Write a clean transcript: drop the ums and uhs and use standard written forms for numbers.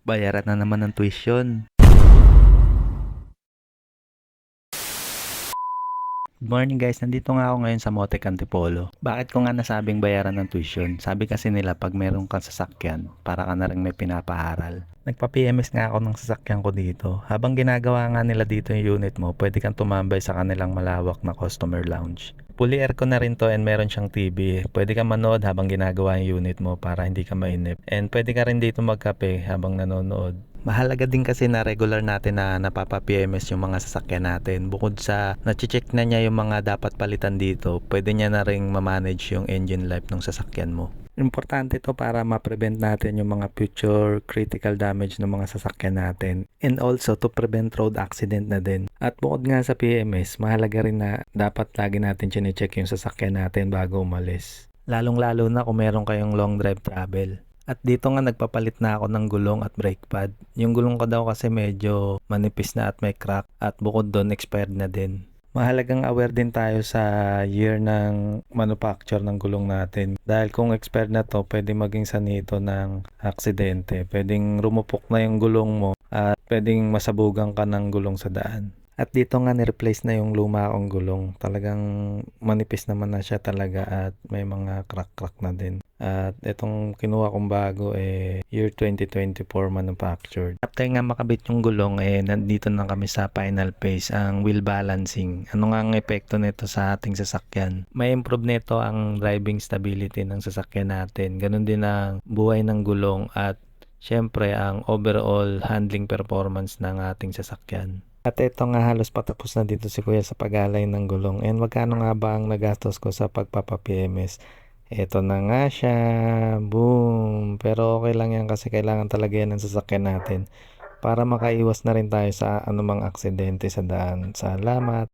Bayaran na naman ng tuition. Good morning guys, nandito nga ako ngayon sa Motek Antipolo. Bakit ko nga nasabing bayaran ng tuition? Sabi kasi nila pag meron kang sasakyan, para ka na rin may pinapaaral. Nagpa-PMS nga ako ng sasakyan ko dito. Habang ginagawa nga nila dito yung unit mo, pwede kang tumambay sa kanilang malawak na customer lounge. Fully aircon na rin to and meron siyang TV. Pwede kang manood habang ginagawa yung unit mo para hindi ka mainip. And pwede ka rin dito magkape habang nanonood. Mahalaga din kasi na regular natin na napapa-PMS yung mga sasakyan natin. Bukod sa na-check na niya yung mga dapat palitan dito, pwede niya na ring ma-manage yung engine life ng sasakyan mo. Importante to para ma-prevent natin yung mga future critical damage ng mga sasakyan natin. And also to prevent road accident na din. At bukod nga sa PMS, mahalaga rin na dapat lagi natin chine-check yung sasakyan natin bago umalis. Lalong-lalo na kung meron kayong long drive travel. At dito nga nagpapalit na ako ng gulong at brake pad. Yung gulong ko daw kasi medyo manipis na at may crack at bukod doon expired na din. Mahalagang aware din tayo sa year ng manufacture ng gulong natin. Dahil kung expired na to, pwede maging sanito ng aksidente. Pwedeng rumupok na yung gulong mo at pwedeng masabugan ka ng gulong sa daan. At dito nga ni-replace na yung luma kong gulong. Talagang manipis naman na siya talaga at may mga crack-crack na din. At itong kinuha kong bago year 2024 manufactured. After nga makabit yung gulong nandito na kami sa final phase, ang wheel balancing. Ano nga ang epekto nito sa ating sasakyan? May improve nito ang driving stability ng sasakyan natin. Ganun din ang buhay ng gulong at syempre ang overall handling performance ng ating sasakyan. At ito nga halos patapos na dito si Kuya sa pag-alay ng gulong. And magkano nga ba ang nagastos ko sa pagpapa-PMS? Ito na nga siya. Boom! Pero okay lang yan kasi kailangan talaga yan ng sasakyan natin para makaiwas na rin tayo sa anumang aksidente sa daan. Salamat!